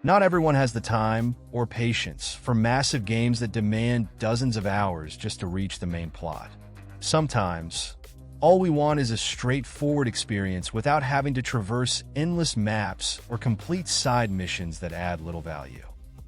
Not everyone has the time or patience for massive games that demand dozens of hours just to reach the main plot. Sometimes, all we want is a straightforward experience without having to traverse endless maps or complete side missions that add little value.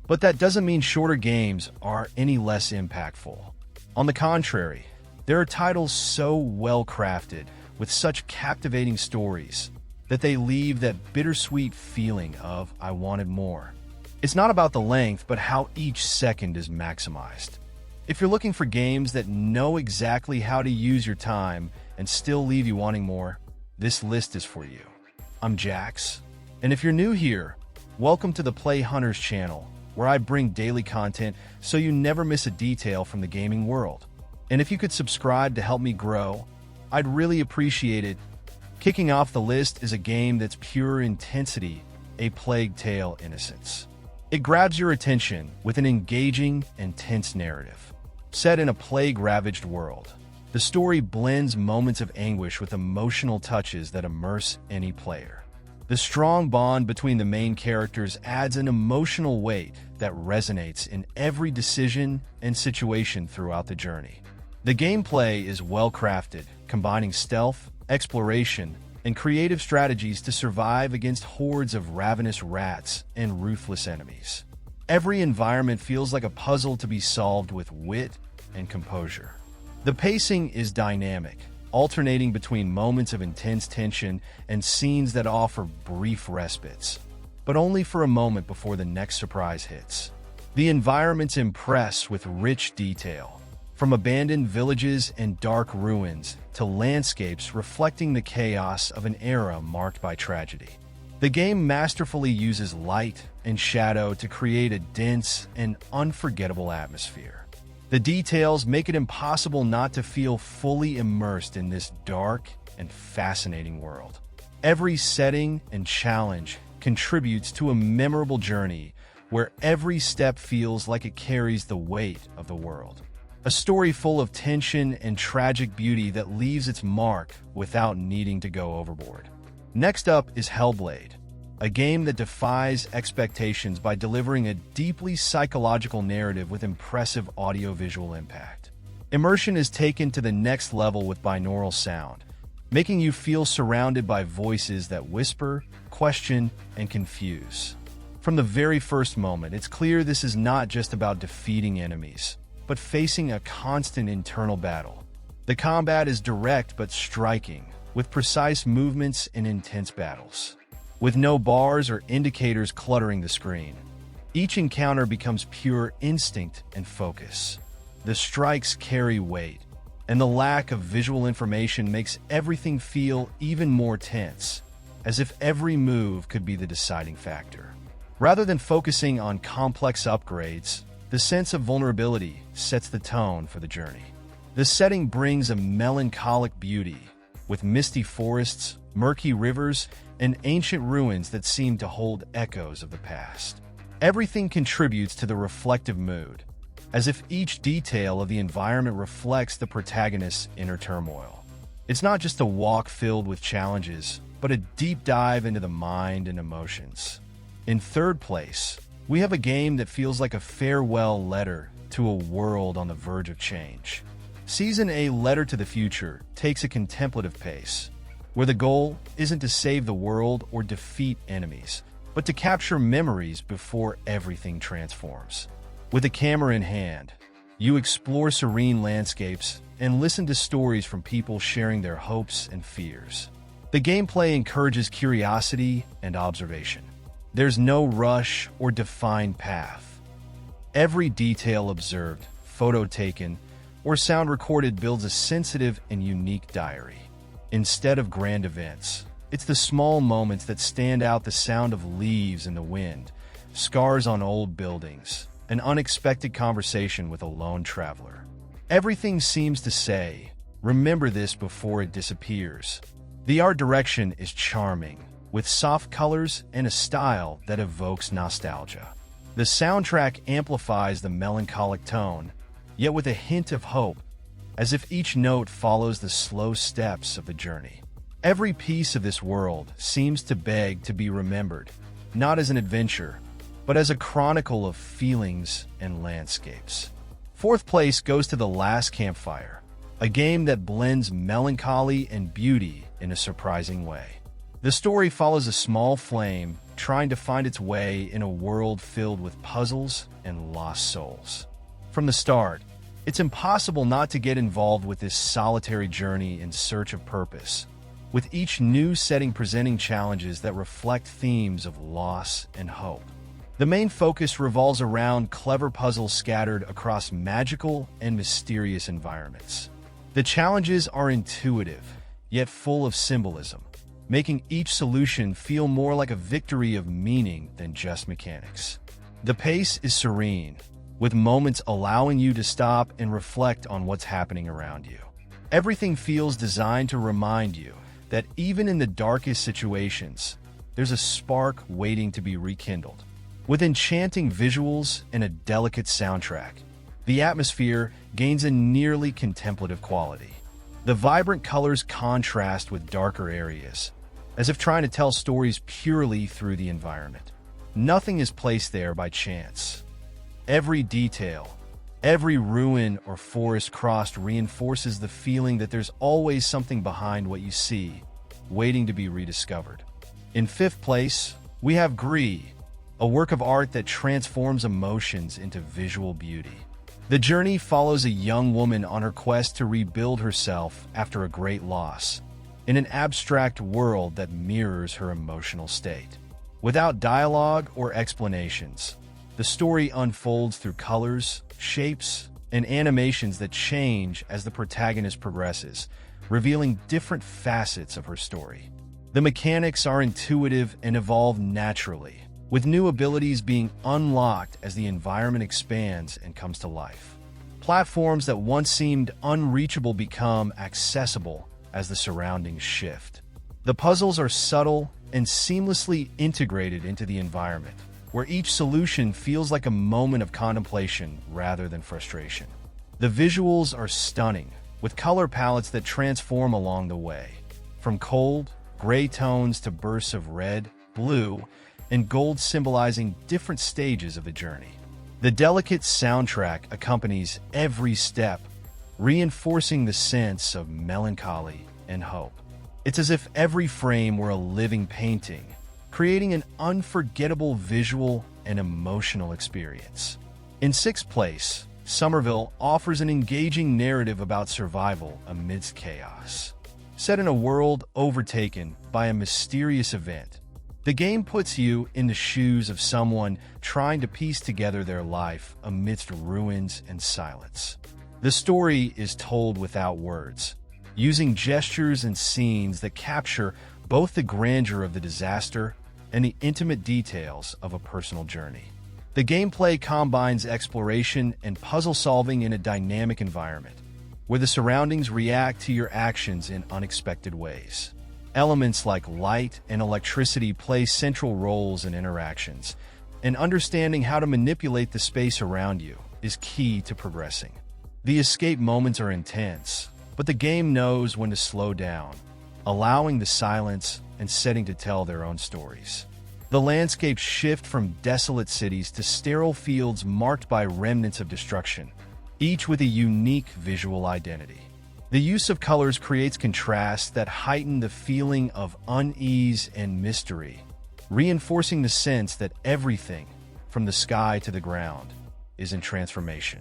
But that doesn't mean shorter games are any less impactful. On the contrary, there are titles so well crafted with such captivating stories that they leave that bittersweet feeling of "I wanted more." It's not about the length, but how each second is maximized. If you're looking for games that know exactly how to use your time and still leave you wanting more, this list is for you. I'm Jax, and if you're new here, welcome to the Play Hunters channel, where I bring daily content so you never miss a detail from the gaming world. And if you could subscribe to help me grow, I'd really appreciate it. Kicking off the list is a game that's pure intensity, A Plague Tale: Innocence. It grabs your attention with an engaging and tense narrative. Set in a plague-ravaged world, the story blends moments of anguish with emotional touches that immerse any player. The strong bond between the main characters adds an emotional weight that resonates in every decision and situation throughout the journey. The gameplay is well-crafted, combining stealth, exploration, and creative strategies to survive against hordes of ravenous rats and ruthless enemies. Every environment feels like a puzzle to be solved with wit and composure. The pacing is dynamic, alternating between moments of intense tension and scenes that offer brief respites, but only for a moment before the next surprise hits. The environments impress with rich detail, from abandoned villages and dark ruins to landscapes reflecting the chaos of an era marked by tragedy. The game masterfully uses light and shadow to create a dense and unforgettable atmosphere. The details make it impossible not to feel fully immersed in this dark and fascinating world. Every setting and challenge contributes to a memorable journey where every step feels like it carries the weight of the world. A story full of tension and tragic beauty that leaves its mark without needing to go overboard. Next up is Hellblade, a game that defies expectations by delivering a deeply psychological narrative with impressive audiovisual impact. Immersion is taken to the next level with binaural sound, making you feel surrounded by voices that whisper, question, and confuse. From the very first moment, it's clear this is not just about defeating enemies, but facing a constant internal battle. The combat is direct but striking, with precise movements and intense battles. With no bars or indicators cluttering the screen, each encounter becomes pure instinct and focus. The strikes carry weight, and the lack of visual information makes everything feel even more tense, as if every move could be the deciding factor. Rather than focusing on complex upgrades, the sense of vulnerability sets the tone for the journey. The setting brings a melancholic beauty, with misty forests, murky rivers, and ancient ruins that seem to hold echoes of the past. Everything contributes to the reflective mood, as if each detail of the environment reflects the protagonist's inner turmoil. It's not just a walk filled with challenges, but a deep dive into the mind and emotions. In third place, we have a game that feels like a farewell letter to a world on the verge of change. Season A Letter to the Future takes a contemplative pace, where the goal isn't to save the world or defeat enemies, but to capture memories before everything transforms. With a camera in hand, you explore serene landscapes and listen to stories from people sharing their hopes and fears. The gameplay encourages curiosity and observation. There's no rush or defined path. Every detail observed, photo taken, or sound recorded builds a sensitive and unique diary. Instead of grand events, it's the small moments that stand out: the sound of leaves in the wind, scars on old buildings, an unexpected conversation with a lone traveler. Everything seems to say, remember this before it disappears. The art direction is charming, with soft colors and a style that evokes nostalgia. The soundtrack amplifies the melancholic tone, yet with a hint of hope, as if each note follows the slow steps of the journey. Every piece of this world seems to beg to be remembered, not as an adventure, but as a chronicle of feelings and landscapes. Fourth place goes to The Last Campfire, a game that blends melancholy and beauty in a surprising way. The story follows a small flame trying to find its way in a world filled with puzzles and lost souls. From the start, it's impossible not to get involved with this solitary journey in search of purpose, with each new setting presenting challenges that reflect themes of loss and hope. The main focus revolves around clever puzzles scattered across magical and mysterious environments. The challenges are intuitive, yet full of symbolism, making each solution feel more like a victory of meaning than just mechanics. The pace is serene, with moments allowing you to stop and reflect on what's happening around you. Everything feels designed to remind you that even in the darkest situations, there's a spark waiting to be rekindled. With enchanting visuals and a delicate soundtrack, the atmosphere gains a nearly contemplative quality. The vibrant colors contrast with darker areas, as if trying to tell stories purely through the environment. Nothing is placed there by chance. Every detail, every ruin or forest crossed reinforces the feeling that there's always something behind what you see, waiting to be rediscovered. In fifth place, we have Gris, a work of art that transforms emotions into visual beauty. The journey follows a young woman on her quest to rebuild herself after a great loss, in an abstract world that mirrors her emotional state. Without dialogue or explanations, the story unfolds through colors, shapes, and animations that change as the protagonist progresses, revealing different facets of her story. The mechanics are intuitive and evolve naturally, with new abilities being unlocked as the environment expands and comes to life. Platforms that once seemed unreachable become accessible as the surroundings shift. The puzzles are subtle and seamlessly integrated into the environment, where each solution feels like a moment of contemplation rather than frustration. The visuals are stunning, with color palettes that transform along the way, from cold, gray tones to bursts of red, blue, and gold symbolizing different stages of the journey. The delicate soundtrack accompanies every step, reinforcing the sense of melancholy and hope. It's as if every frame were a living painting, creating an unforgettable visual and emotional experience. In sixth place, Somerville offers an engaging narrative about survival amidst chaos. Set in a world overtaken by a mysterious event, the game puts you in the shoes of someone trying to piece together their life amidst ruins and silence. The story is told without words, using gestures and scenes that capture both the grandeur of the disaster and the intimate details of a personal journey. The gameplay combines exploration and puzzle solving in a dynamic environment, where the surroundings react to your actions in unexpected ways. Elements like light and electricity play central roles in interactions, and understanding how to manipulate the space around you is key to progressing. The escape moments are intense, but the game knows when to slow down, allowing the silence and setting to tell their own stories. The landscapes shift from desolate cities to sterile fields marked by remnants of destruction, each with a unique visual identity. The use of colors creates contrasts that heighten the feeling of unease and mystery, reinforcing the sense that everything, from the sky to the ground, is in transformation.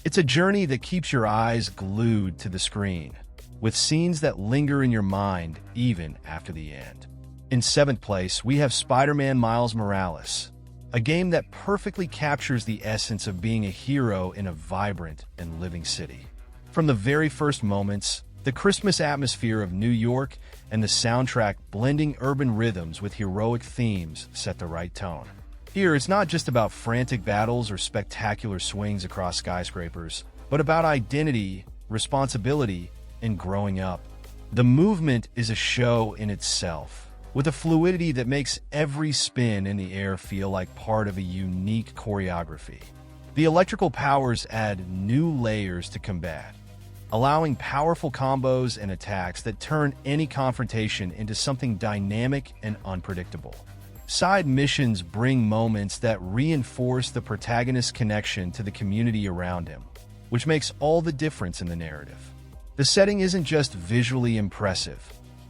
It's a journey that keeps your eyes glued to the screen, with scenes that linger in your mind even after the end. In seventh place, we have Spider-Man Miles Morales, a game that perfectly captures the essence of being a hero in a vibrant and living city. From the very first moments, the Christmas atmosphere of New York and the soundtrack blending urban rhythms with heroic themes set the right tone. Here, it's not just about frantic battles or spectacular swings across skyscrapers, but about identity, responsibility, and growing up. The movement is a show in itself, with a fluidity that makes every spin in the air feel like part of a unique choreography. The electrical powers add new layers to combat, allowing powerful combos and attacks that turn any confrontation into something dynamic and unpredictable. Side missions bring moments that reinforce the protagonist's connection to the community around him, which makes all the difference in the narrative. The setting isn't just visually impressive,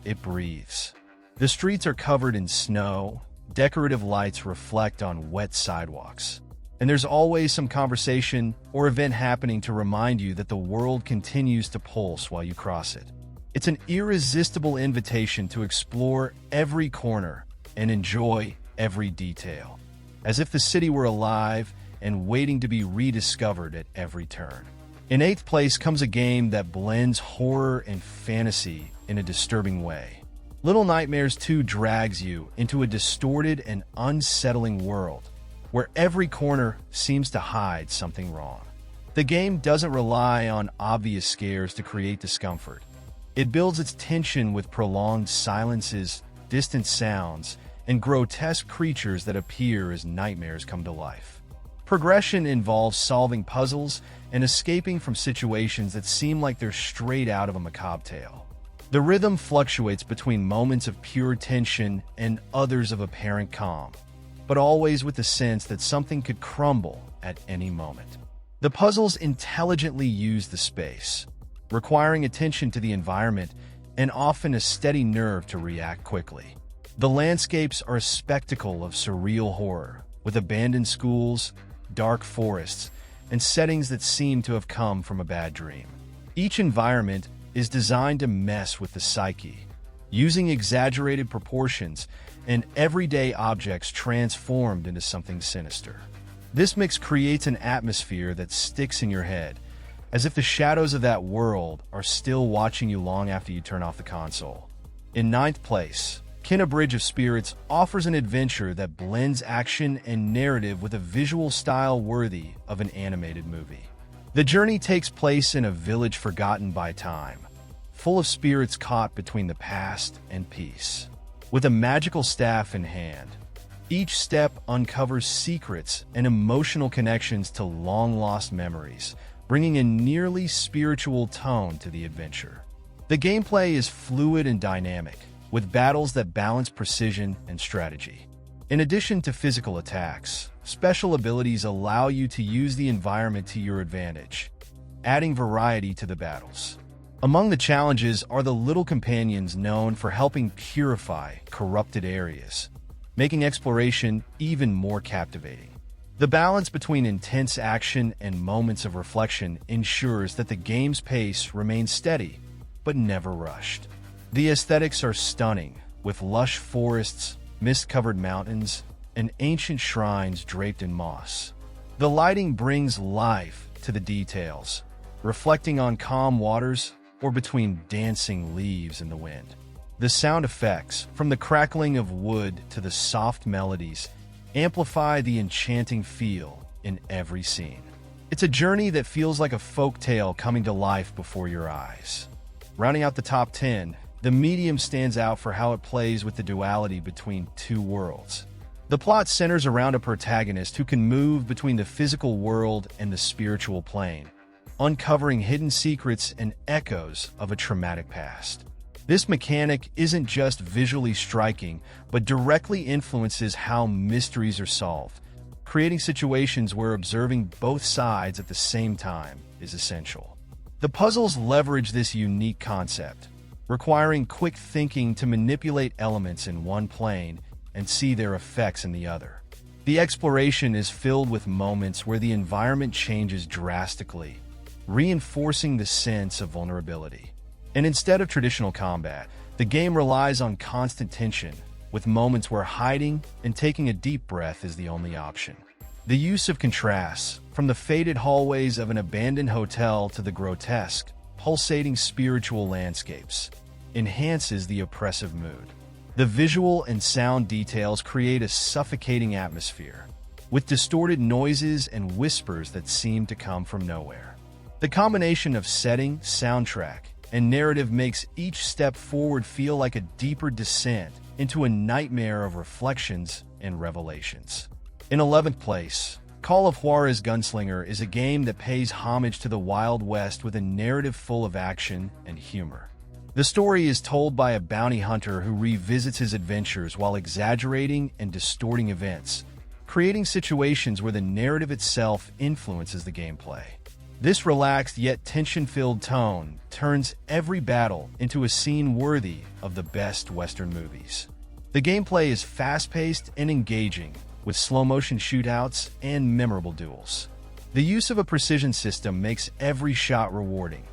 it breathes. The streets are covered in snow, decorative lights reflect on wet sidewalks, and there's always some conversation or event happening to remind you that the world continues to pulse while you cross it. It's an irresistible invitation to explore every corner and enjoy every detail, as if the city were alive and waiting to be rediscovered at every turn. In 8th place comes a game that blends horror and fantasy in a disturbing way. Little Nightmares 2 drags you into a distorted and unsettling world, where every corner seems to hide something wrong. The game doesn't rely on obvious scares to create discomfort. It builds its tension with prolonged silences, distant sounds, and grotesque creatures that appear as nightmares come to life. Progression involves solving puzzles and escaping from situations that seem like they're straight out of a macabre tale. The rhythm fluctuates between moments of pure tension and others of apparent calm, but always with the sense that something could crumble at any moment. The puzzles intelligently use the space, requiring attention to the environment and often a steady nerve to react quickly. The landscapes are a spectacle of surreal horror, with abandoned schools, dark forests, and settings that seem to have come from a bad dream. Each environment is designed to mess with the psyche, using exaggerated proportions and everyday objects transformed into something sinister. This mix creates an atmosphere that sticks in your head, as if the shadows of that world are still watching you long after you turn off the console. In 9th place, Kena Bridge of Spirits offers an adventure that blends action and narrative with a visual style worthy of an animated movie. The journey takes place in a village forgotten by time, full of spirits caught between the past and peace. With a magical staff in hand, each step uncovers secrets and emotional connections to long-lost memories, bringing a nearly spiritual tone to the adventure. The gameplay is fluid and dynamic, with battles that balance precision and strategy. In addition to physical attacks, special abilities allow you to use the environment to your advantage, adding variety to the battles. Among the challenges are the little companions known for helping purify corrupted areas, making exploration even more captivating. The balance between intense action and moments of reflection ensures that the game's pace remains steady, but never rushed. The aesthetics are stunning, with lush forests, mist-covered mountains, and ancient shrines draped in moss. The lighting brings life to the details, reflecting on calm waters or between dancing leaves in the wind. The sound effects, from the crackling of wood to the soft melodies, amplify the enchanting feel in every scene. It's a journey that feels like a folk tale coming to life before your eyes. Rounding out the top 10, the medium stands out for how it plays with the duality between two worlds. The plot centers around a protagonist who can move between the physical world and the spiritual plane, uncovering hidden secrets and echoes of a traumatic past. This mechanic isn't just visually striking, but directly influences how mysteries are solved, creating situations where observing both sides at the same time is essential. The puzzles leverage this unique concept, requiring quick thinking to manipulate elements in one plane and see their effects in the other. The exploration is filled with moments where the environment changes drastically, reinforcing the sense of vulnerability. And instead of traditional combat, the game relies on constant tension, with moments where hiding and taking a deep breath is the only option. The use of contrasts, from the faded hallways of an abandoned hotel to the grotesque, pulsating spiritual landscapes, enhances the oppressive mood. The visual and sound details create a suffocating atmosphere, with distorted noises and whispers that seem to come from nowhere. The combination of setting, soundtrack, and narrative makes each step forward feel like a deeper descent into a nightmare of reflections and revelations. In 11th place, Call of Juarez Gunslinger is a game that pays homage to the Wild West with a narrative full of action and humor. The story is told by a bounty hunter who revisits his adventures while exaggerating and distorting events, creating situations where the narrative itself influences the gameplay. This relaxed yet tension-filled tone turns every battle into a scene worthy of the best Western movies. The gameplay is fast-paced and engaging, with slow-motion shootouts and memorable duels. The use of a precision system makes every shot rewarding,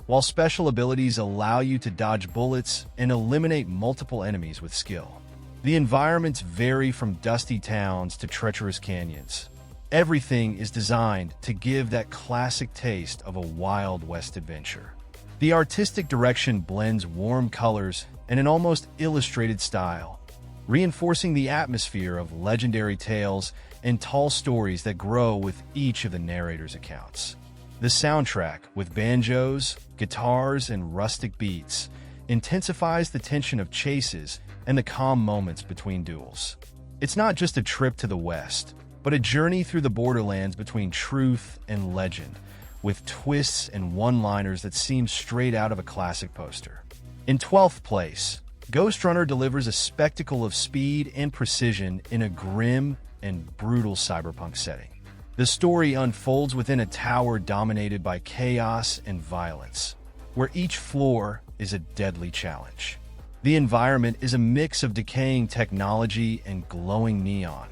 while special abilities allow you to dodge bullets and eliminate multiple enemies with skill. The environments vary from dusty towns to treacherous canyons. Everything is designed to give that classic taste of a Wild West adventure. The artistic direction blends warm colors and an almost illustrated style, reinforcing the atmosphere of legendary tales and tall stories that grow with each of the narrator's accounts. The soundtrack, with banjos, guitars, and rustic beats, intensifies the tension of chases and the calm moments between duels. It's not just a trip to the West, but a journey through the borderlands between truth and legend, with twists and one-liners that seem straight out of a classic poster. In 12th place, Ghostrunner delivers a spectacle of speed and precision in a grim and brutal cyberpunk setting. The story unfolds within a tower dominated by chaos and violence, where each floor is a deadly challenge. The environment is a mix of decaying technology and glowing neon,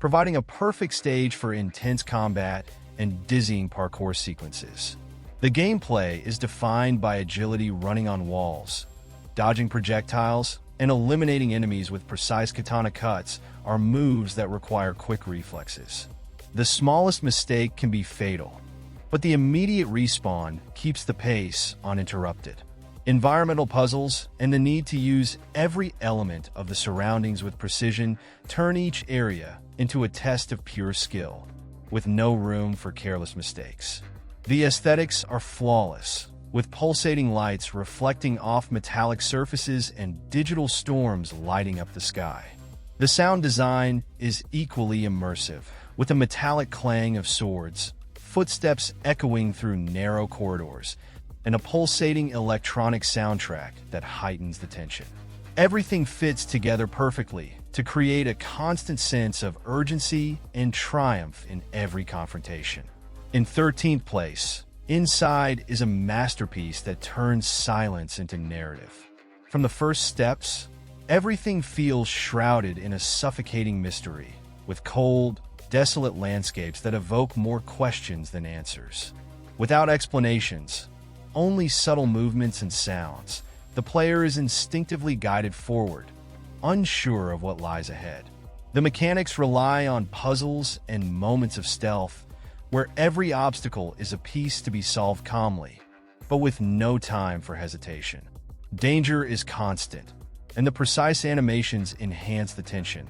providing a perfect stage for intense combat and dizzying parkour sequences. The gameplay is defined by agility running on walls. Dodging projectiles and eliminating enemies with precise katana cuts are moves that require quick reflexes. The smallest mistake can be fatal, but the immediate respawn keeps the pace uninterrupted. Environmental puzzles and the need to use every element of the surroundings with precision turn each area into a test of pure skill, with no room for careless mistakes. The aesthetics are flawless, with pulsating lights reflecting off metallic surfaces and digital storms lighting up the sky. The sound design is equally immersive, with a metallic clang of swords, footsteps echoing through narrow corridors, and a pulsating electronic soundtrack that heightens the tension. Everything fits together perfectly to create a constant sense of urgency and triumph in every confrontation. In 13th place, Inside is a masterpiece that turns silence into narrative. From the first steps, everything feels shrouded in a suffocating mystery, with cold, desolate landscapes that evoke more questions than answers. Without explanations, only subtle movements and sounds, the player is instinctively guided forward, unsure of what lies ahead. The mechanics rely on puzzles and moments of stealth, where every obstacle is a piece to be solved calmly, but with no time for hesitation. Danger is constant, and the precise animations enhance the tension.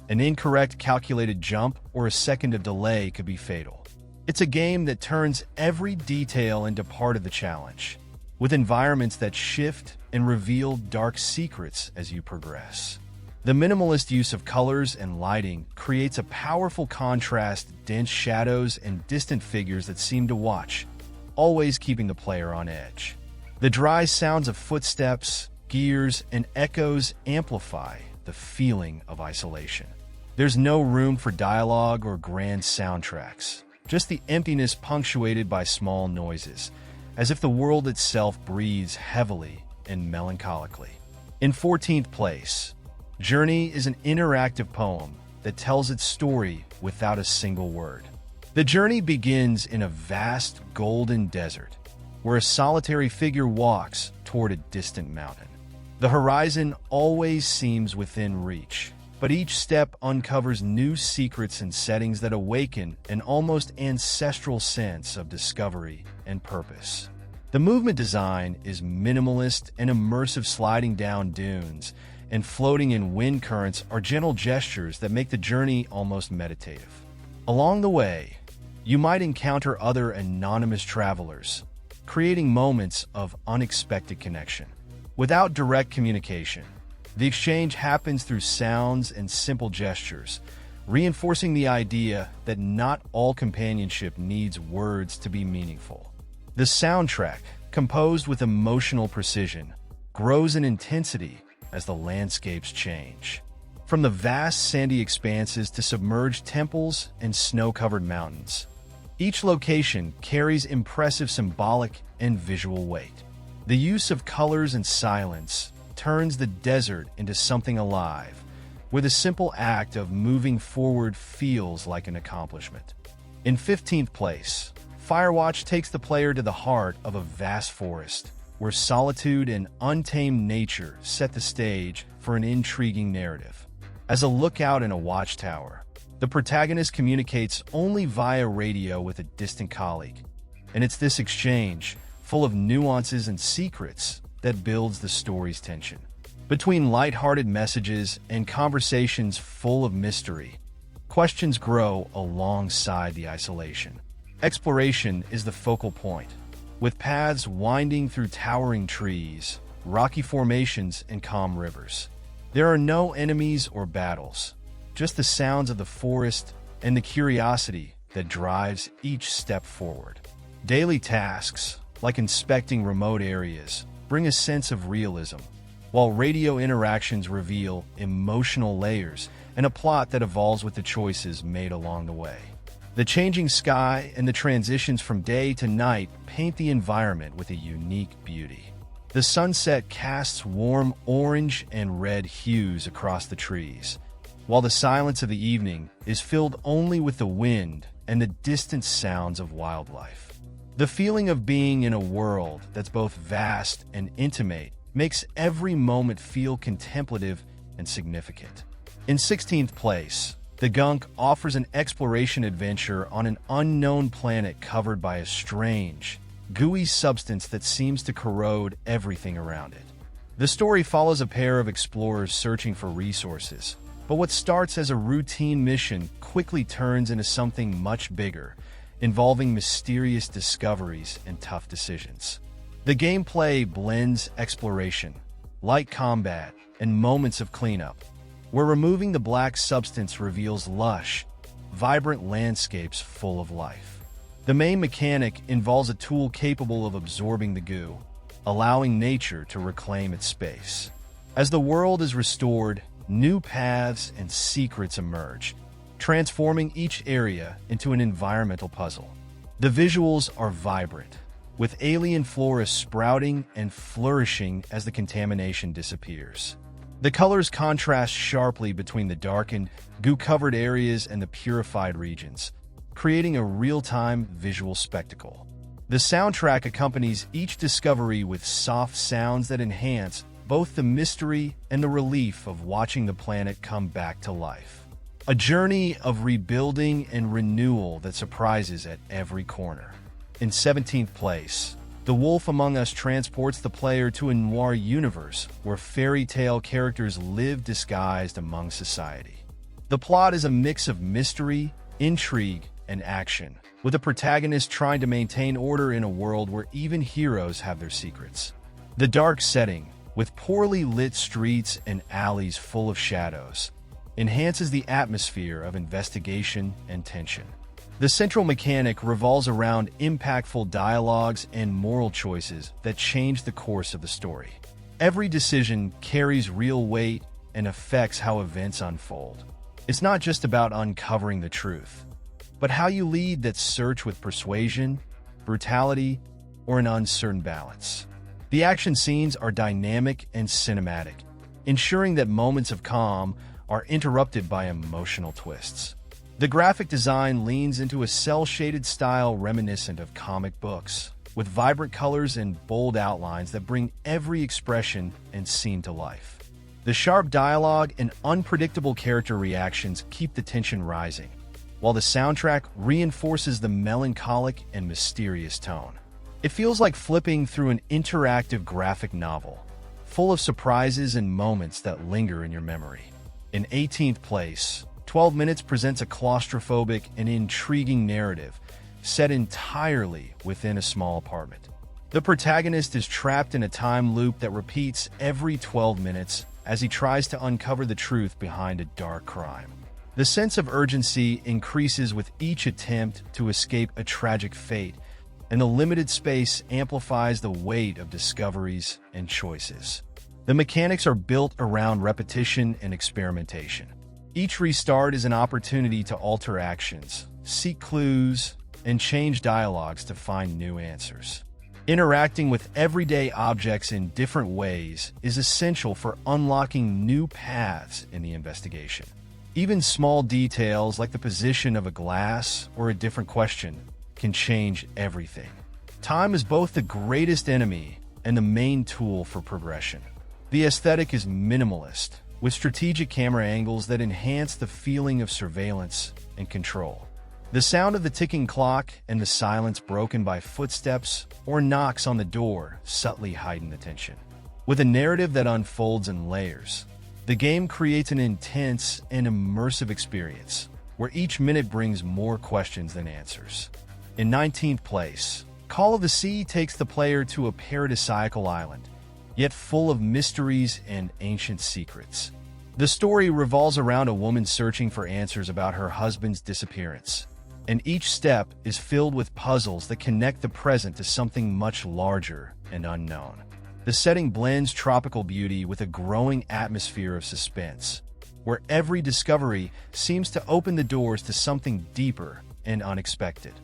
An incorrect calculated jump or a second of delay could be fatal. It's a game that turns every detail into part of the challenge, with environments that shift and reveal dark secrets as you progress. The minimalist use of colors and lighting creates a powerful contrast, dense shadows and distant figures that seem to watch, always keeping the player on edge. The dry sounds of footsteps, gears, and echoes amplify the feeling of isolation. There's no room for dialogue or grand soundtracks, just the emptiness punctuated by small noises, as if the world itself breathes heavily and melancholically. In 14th place, Journey is an interactive poem that tells its story without a single word. The journey begins in a vast golden desert, where a solitary figure walks toward a distant mountain. The horizon always seems within reach, but each step uncovers new secrets and settings that awaken an almost ancestral sense of discovery and purpose. The movement design is minimalist and immersive. Sliding down dunes and floating in wind currents are gentle gestures that make the journey almost meditative. Along the way, you might encounter other anonymous travelers, creating moments of unexpected connection. Without direct communication, the exchange happens through sounds and simple gestures, reinforcing the idea that not all companionship needs words to be meaningful. The soundtrack, composed with emotional precision, grows in intensity as the landscapes change. From the vast sandy expanses to submerged temples and snow-covered mountains, each location carries impressive symbolic and visual weight. The use of colors and silence turns the desert into something alive, where the simple act of moving forward feels like an accomplishment. In 15th place, Firewatch takes the player to the heart of a vast forest, where solitude and untamed nature set the stage for an intriguing narrative. As a lookout in a watchtower, the protagonist communicates only via radio with a distant colleague, and it's this exchange, full of nuances and secrets, that builds the story's tension. Between lighthearted messages and conversations full of mystery, questions grow alongside the isolation. Exploration is the focal point, with paths winding through towering trees, rocky formations, and calm rivers. There are no enemies or battles, just the sounds of the forest and the curiosity that drives each step forward. Daily tasks, like inspecting remote areas, bring a sense of realism, while radio interactions reveal emotional layers and a plot that evolves with the choices made along the way. The changing sky and the transitions from day to night paint the environment with a unique beauty. The sunset casts warm orange and red hues across the trees, while the silence of the evening is filled only with the wind and the distant sounds of wildlife. The feeling of being in a world that's both vast and intimate makes every moment feel contemplative and significant. In 16th place, the Gunk offers an exploration adventure on an unknown planet covered by a strange, gooey substance that seems to corrode everything around it. The story follows a pair of explorers searching for resources, but what starts as a routine mission quickly turns into something much bigger, involving mysterious discoveries and tough decisions. The gameplay blends exploration, light combat, and moments of cleanup, where removing the black substance reveals lush, vibrant landscapes full of life. The main mechanic involves a tool capable of absorbing the goo, allowing nature to reclaim its space. As the world is restored, new paths and secrets emerge, transforming each area into an environmental puzzle. The visuals are vibrant, with alien flora sprouting and flourishing as the contamination disappears. The colors contrast sharply between the darkened, goo-covered areas and the purified regions, creating a real-time visual spectacle. The soundtrack accompanies each discovery with soft sounds that enhance both the mystery and the relief of watching the planet come back to life. A journey of rebuilding and renewal that surprises at every corner. In 17th place, The Wolf Among Us transports the player to a noir universe where fairy tale characters live disguised among society. The plot is a mix of mystery, intrigue, and action, with the protagonist trying to maintain order in a world where even heroes have their secrets. The dark setting, with poorly lit streets and alleys full of shadows, enhances the atmosphere of investigation and tension. The central mechanic revolves around impactful dialogues and moral choices that change the course of the story. Every decision carries real weight and affects how events unfold. It's not just about uncovering the truth, but how you lead that search with persuasion, brutality, or an uncertain balance. The action scenes are dynamic and cinematic, ensuring that moments of calm are interrupted by emotional twists. The graphic design leans into a cel-shaded style reminiscent of comic books, with vibrant colors and bold outlines that bring every expression and scene to life. The sharp dialogue and unpredictable character reactions keep the tension rising, while the soundtrack reinforces the melancholic and mysterious tone. It feels like flipping through an interactive graphic novel, full of surprises and moments that linger in your memory. In 18th place, 12 Minutes presents a claustrophobic and intriguing narrative set entirely within a small apartment. The protagonist is trapped in a time loop that repeats every 12 minutes as he tries to uncover the truth behind a dark crime. The sense of urgency increases with each attempt to escape a tragic fate and the limited space amplifies the weight of discoveries and choices. The mechanics are built around repetition and experimentation. Each restart is an opportunity to alter actions, seek clues, and change dialogues to find new answers. Interacting with everyday objects in different ways is essential for unlocking new paths in the investigation. Even small details like the position of a glass or a different question can change everything. Time is both the greatest enemy and the main tool for progression. The aesthetic is minimalist, with strategic camera angles that enhance the feeling of surveillance and control. The sound of the ticking clock and the silence broken by footsteps or knocks on the door subtly heighten the tension. With a narrative that unfolds in layers, the game creates an intense and immersive experience where each minute brings more questions than answers. In 19th place, Call of the Sea takes the player to a paradisiacal island, yet full of mysteries and ancient secrets. The story revolves around a woman searching for answers about her husband's disappearance, and each step is filled with puzzles that connect the present to something much larger and unknown. The setting blends tropical beauty with a growing atmosphere of suspense, where every discovery seems to open the doors to something deeper and unexpected.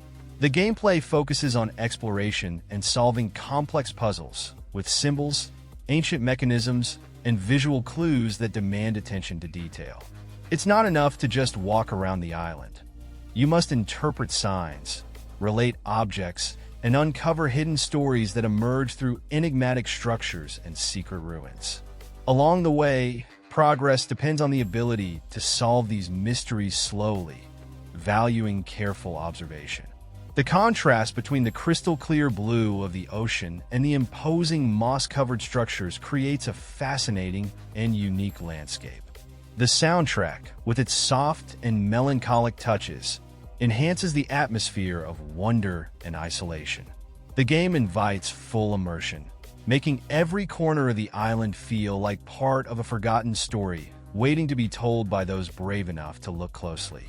The gameplay focuses on exploration and solving complex puzzles with symbols, ancient mechanisms, and visual clues that demand attention to detail. It's not enough to just walk around the island. You must interpret signs, relate objects, and uncover hidden stories that emerge through enigmatic structures and secret ruins. Along the way, progress depends on the ability to solve these mysteries slowly, valuing careful observation. The contrast between the crystal-clear blue of the ocean and the imposing moss-covered structures creates a fascinating and unique landscape. The soundtrack, with its soft and melancholic touches, enhances the atmosphere of wonder and isolation. The game invites full immersion, making every corner of the island feel like part of a forgotten story waiting to be told by those brave enough to look closely.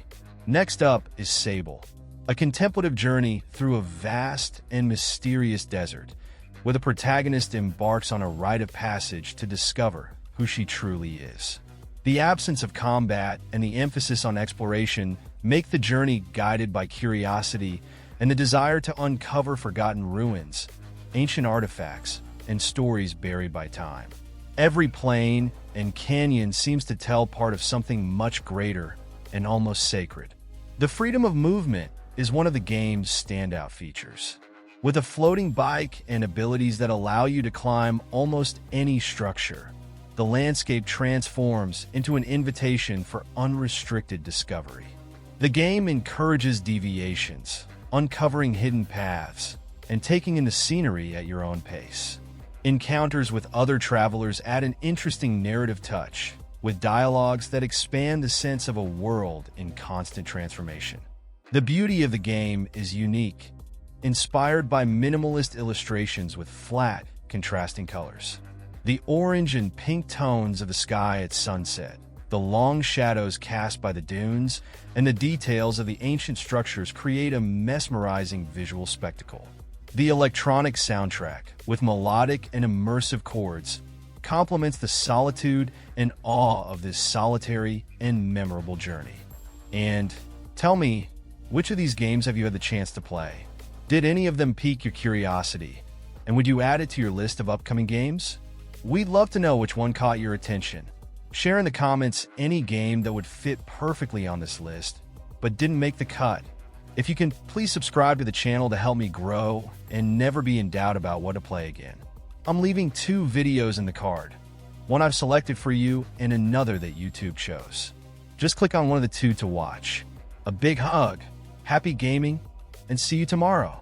Next up is Sable, a contemplative journey through a vast and mysterious desert, where the protagonist embarks on a rite of passage to discover who she truly is. The absence of combat and the emphasis on exploration make the journey guided by curiosity and the desire to uncover forgotten ruins, ancient artifacts, and stories buried by time. Every plain and canyon seems to tell part of something much greater and almost sacred. The freedom of movement is one of the game's standout features. With a floating bike and abilities that allow you to climb almost any structure, the landscape transforms into an invitation for unrestricted discovery. The game encourages deviations, uncovering hidden paths, and taking in the scenery at your own pace. Encounters with other travelers add an interesting narrative touch, with dialogues that expand the sense of a world in constant transformation. The beauty of the game is unique, inspired by minimalist illustrations with flat, contrasting colors. The orange and pink tones of the sky at sunset, the long shadows cast by the dunes, and the details of the ancient structures create a mesmerizing visual spectacle. The electronic soundtrack, with melodic and immersive chords, complements the solitude and awe of this solitary and memorable journey. And tell me, which of these games have you had the chance to play? Did any of them pique your curiosity? And would you add it to your list of upcoming games? We'd love to know which one caught your attention. Share in the comments any game that would fit perfectly on this list, but didn't make the cut. If you can, please subscribe to the channel to help me grow and never be in doubt about what to play again. I'm leaving 2 videos in the card, one I've selected for you and another that YouTube chose. Just click on one of the 2 to watch. A big hug, happy gaming, and see you tomorrow.